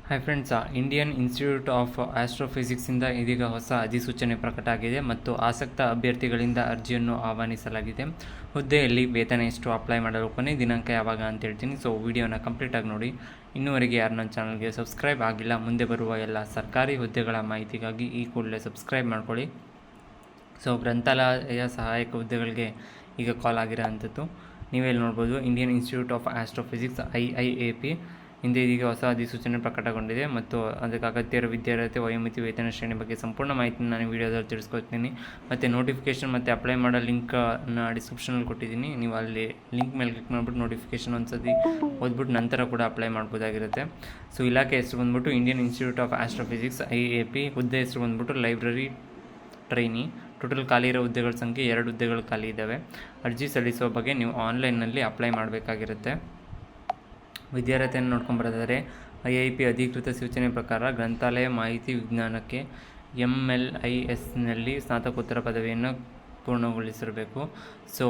Hi friends, Indian institute of ಆಸ್ಟ್ರೋಫಿಸಿಕ್ಸಿಂದ ಇದೀಗ ಹೊಸ ಅಧಿಸೂಚನೆ ಪ್ರಕಟ ಆಗಿದೆ ಮತ್ತು ಆಸಕ್ತ ಅಭ್ಯರ್ಥಿಗಳಿಂದ ಅರ್ಜಿಯನ್ನು ಆಹ್ವಾನಿಸಲಾಗಿದೆ. ಹುದ್ದೆಯಲ್ಲಿ ವೇತನ ಎಷ್ಟು, ಅಪ್ಲೈ ಮಾಡಲು ಕೊನೆ ದಿನಾಂಕ ಯಾವಾಗ ಅಂತ ಹೇಳ್ತೀನಿ. ಸೊ ವಿಡಿಯೋನ ಕಂಪ್ಲೀಟಾಗಿ ನೋಡಿ. ಇನ್ನೂವರೆಗೆ ಯಾರು ನನ್ನ ಚಾನಲ್ಗೆ ಸಬ್ಸ್ಕ್ರೈಬ್ ಆಗಿಲ್ಲ, ಮುಂದೆ ಬರುವ ಎಲ್ಲ ಸರ್ಕಾರಿ ಹುದ್ದೆಗಳ ಮಾಹಿತಿಗಾಗಿ ಈ ಕೂಡಲೇ ಸಬ್ಸ್ಕ್ರೈಬ್ ಮಾಡ್ಕೊಳ್ಳಿ. ಸೊ ಗ್ರಂಥಾಲಯ ಸಹಾಯಕ ಹುದ್ದೆಗಳಿಗೆ ಈಗ ಕಾಲ್ ಆಗಿರೋ ಅಂಥದ್ದು ನೀವೆಲ್ಲಿ ನೋಡ್ಬೋದು. Indian institute of astrophysics IIAP ಹಿಂದೆ ಇದೀಗ ಹೊಸ ಅಧಿಸೂಚನೆ ಪ್ರಕಟಗೊಂಡಿದೆ ಮತ್ತು ಅದಕ್ಕೆ ಅಗತ್ಯ ಇರೋ ವಿದ್ಯಾರ್ಥಿ ವಯೋಮಿತಿ ವೇತನ ಶ್ರೇಣಿ ಬಗ್ಗೆ ಸಂಪೂರ್ಣ ಮಾಹಿತಿನ ನಾನು ವಿಡಿಯೋದಲ್ಲಿ ತಿಳಿಸ್ಕೊಡ್ತೀನಿ. ಮತ್ತು ನೋಟಿಫಿಕೇಷನ್ ಮತ್ತು ಅಪ್ಲೈ ಮಾಡೋ ಲಿಂಕ್ನ ಡಿಸ್ಕ್ರಿಪ್ಷನಲ್ಲಿ ಕೊಟ್ಟಿದ್ದೀನಿ. ನೀವು ಅಲ್ಲಿ ಲಿಂಕ್ ಮೇಲೆ ಕ್ಲಿಕ್ ಮಾಡಿಬಿಟ್ಟು ನೋಟಿಫಿಕೇಷನ್ ಒಂದ್ಸತಿ ಓದ್ಬಿಟ್ಟು ನಂತರ ಕೂಡ ಅಪ್ಲೈ ಮಾಡ್ಬೋದಾಗಿರುತ್ತೆ. ಸೊ ಇಲಾಖೆ ಹೆಸರು ಬಂದ್ಬಿಟ್ಟು Indian institute of astrophysics IIAP. ಹುದ್ದೆ ಹೆಸರು ಬಂದ್ಬಿಟ್ಟು ಲೈಬ್ರರಿ ಟ್ರೈನಿ. ಟೋಟಲ್ ಖಾಲಿ ಇರೋ ಹುದ್ದೆಗಳ ಸಂಖ್ಯೆ 2 ಹುದ್ದೆಗಳು ಖಾಲಿ ಇದ್ದಾವೆ. ಅರ್ಜಿ ಸಲ್ಲಿಸುವ ಬಗ್ಗೆ ನೀವು ಆನ್ಲೈನ್ನಲ್ಲಿ ಅಪ್ಲೈ ಮಾಡಬೇಕಾಗಿರುತ್ತೆ. ವಿದ್ಯಾರ್ಥಿಯನ್ನು ನೋಡ್ಕೊಂಬರೋದಾದರೆ IIAP ಅಧಿಕೃತ ಸೂಚನೆ ಪ್ರಕಾರ ಗ್ರಂಥಾಲಯ ಮಾಹಿತಿ ವಿಜ್ಞಾನಕ್ಕೆ MLISನಲ್ಲಿ ಸ್ನಾತಕೋತ್ತರ ಪದವಿಯನ್ನು ಪೂರ್ಣಗೊಳಿಸಿರಬೇಕು. ಸೊ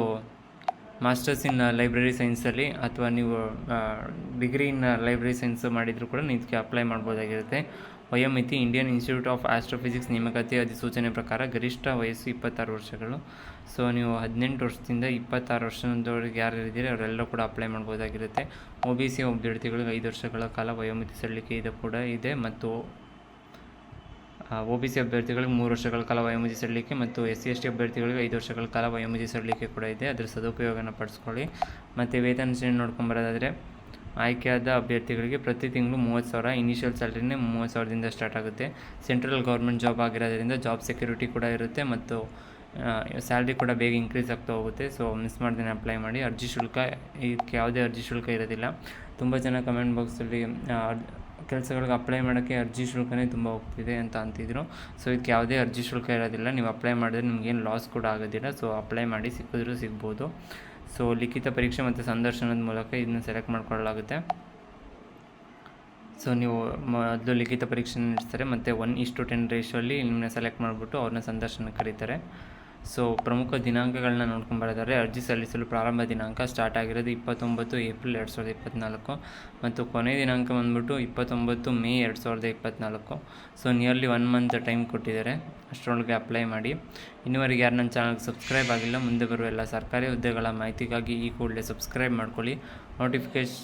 ಮಾಸ್ಟರ್ಸ್ ಇನ್ ಲೈಬ್ರರಿ ಸೈನ್ಸಲ್ಲಿ ಅಥವಾ ನೀವು ಡಿಗ್ರಿ ಇನ್ ಲೈಬ್ರರಿ ಸೈನ್ಸ್ ಮಾಡಿದರೂ ಕೂಡ ನೀವು ಇದಕ್ಕೆ ಅಪ್ಲೈ ಮಾಡ್ಬೋದಾಗಿರುತ್ತೆ. ವಯೋಮಿತಿ ಇಂಡಿಯನ್ ಇನ್ಸ್ಟಿಟ್ಯೂಟ್ ಆಫ್ ಆಸ್ಟ್ರೋಫಿಸಿಕ್ಸ್ ನೇಮಕಾತಿ ಅಧಿಸೂಚನೆ ಪ್ರಕಾರ ಗರಿಷ್ಠ ವಯಸ್ಸು 26 ವರ್ಷಗಳು. ಸೊ ನೀವು 18 ವರ್ಷದಿಂದ 26 ವರ್ಷದವರೆಗೆ ಯಾರು ಇದ್ದೀರಿ ಅವರೆಲ್ಲ ಕೂಡ ಅಪ್ಲೈ ಮಾಡ್ಬೋದಾಗಿರುತ್ತೆ. OBC ಅಭ್ಯರ್ಥಿಗಳಿಗೆ 5 ವರ್ಷಗಳ ಕಾಲ ವಯೋಮಿತಿ ಸಲ್ಲಿಕೆ ಇದು ಕೂಡ ಇದೆ ಮತ್ತು OBC ಅಭ್ಯರ್ಥಿಗಳಿಗೆ 3 ವರ್ಷಗಳ ಕಾಲ ವಯೋಮಿತಿ ಸಲ್ಲಿಕೆ ಮತ್ತು SC/ST ಅಭ್ಯರ್ಥಿಗಳಿಗೆ 5 ವರ್ಷಗಳ ಕಾಲ ವಯೋಮಿತಿ ಸಲ್ಲಿಕೆ ಕೂಡ ಇದೆ. ಅದರ ಸದುಪಯೋಗನ ಪಡಿಸ್ಕೊಳ್ಳಿ. ಮತ್ತು ವೇತನ ಶ್ರೇಣಿ ನೋಡ್ಕೊಂಬರೋದಾದರೆ ಆಯ್ಕೆಯಾದ ಅಭ್ಯರ್ಥಿಗಳಿಗೆ ಪ್ರತಿ ತಿಂಗಳು 30,000, ಇನಿಷಿಯಲ್ ಸ್ಯಾಲ್ರಿನೇ 30,000ದಿಂದ ಸ್ಟಾರ್ಟ್ ಆಗುತ್ತೆ. ಸೆಂಟ್ರಲ್ ಗೌರ್ಮೆಂಟ್ ಜಾಬ್ ಆಗಿರೋದ್ರಿಂದ ಜಾಬ್ ಸೆಕ್ಯೂರಿಟಿ ಕೂಡ ಇರುತ್ತೆ ಮತ್ತು ಸ್ಯಾಲ್ರಿ ಕೂಡ ಬೇಗ ಇನ್ಕ್ರೀಸ್ ಆಗ್ತಾ ಹೋಗುತ್ತೆ. ಸೊ ಮಿಸ್ ಮಾಡ್ದೇನೆ ಅಪ್ಲೈ ಮಾಡಿ. ಅರ್ಜಿ ಶುಲ್ಕ, ಇದಕ್ಕೆ ಯಾವುದೇ ಅರ್ಜಿ ಶುಲ್ಕ ಇರೋದಿಲ್ಲ. ತುಂಬ ಜನ ಕಮೆಂಟ್ ಬಾಕ್ಸಲ್ಲಿ ಕೆಲಸಗಳಿಗೆ ಅಪ್ಲೈ ಮಾಡೋಕ್ಕೆ ಅರ್ಜಿ ಶುಲ್ಕನೇ ತುಂಬ ಹೋಗ್ತಿದೆ ಅಂತ ಅಂತಿದ್ರು. ಸೊ ಇದಕ್ಕೆ ಯಾವುದೇ ಅರ್ಜಿ ಶುಲ್ಕ ಇರೋದಿಲ್ಲ. ನೀವು ಅಪ್ಲೈ ಮಾಡಿದ್ರೆ ನಿಮಗೇನು ಲಾಸ್ ಕೂಡ ಆಗೋದಿಲ್ಲ. ಸೊ ಅಪ್ಲೈ ಮಾಡಿ, ಸಿಕ್ಕಿದ್ರೂ ಸಿಗ್ಬೋದು. ಸೊ ಲಿಖಿತ ಪರೀಕ್ಷೆ ಮತ್ತು ಸಂದರ್ಶನದ ಮೂಲಕ ಇದನ್ನ ಸೆಲೆಕ್ಟ್ ಮಾಡ್ಕೊಳ್ಳಲಾಗುತ್ತೆ. ಸೊ ನೀವು ಮೊದಲು ಲಿಖಿತ ಪರೀಕ್ಷೆ ನಡೆಸ್ತಾರೆ ಮತ್ತು 1:10 ರೇಷಿಯೋಲ್ಲಿ ನಿಮ್ಮನ್ನ ಸೆಲೆಕ್ಟ್ ಮಾಡಿಬಿಟ್ಟು ಅವ್ರನ್ನ ಸಂದರ್ಶನಕ್ಕೆ ಕರೀತಾರೆ. ಸೊ ಪ್ರಮುಖ ದಿನಾಂಕಗಳನ್ನ ನೋಡ್ಕೊಂಬರೋದಾದರೆ ಅರ್ಜಿ ಸಲ್ಲಿಸಲು ಪ್ರಾರಂಭ ದಿನಾಂಕ ಸ್ಟಾರ್ಟ್ ಆಗಿರೋದು 29 ಏಪ್ರಿಲ್ 2024 ಮತ್ತು ಕೊನೆಯ ದಿನಾಂಕ ಬಂದ್ಬಿಟ್ಟು 29 May 2024. So nearly 1 month time ಕೊಟ್ಟಿದ್ದಾರೆ. ಅಷ್ಟರೊಳಗೆ ಅಪ್ಲೈ ಮಾಡಿ. ಇನ್ನೂವರೆಗೆ ಯಾರು ನನ್ನ ಚಾನಲ್ಗೆ ಸಬ್ಸ್ಕ್ರೈಬ್ ಆಗಿಲ್ಲ, ಮುಂದೆ ಬರುವ ಎಲ್ಲ ಸರ್ಕಾರಿ ಹುದ್ದೆಗಳ ಮಾಹಿತಿಗಾಗಿ ಈ ಕೂಡಲೇ ಸಬ್ಸ್ಕ್ರೈಬ್ ಮಾಡ್ಕೊಳ್ಳಿ. ನೋಟಿಫಿಕೇಶನ್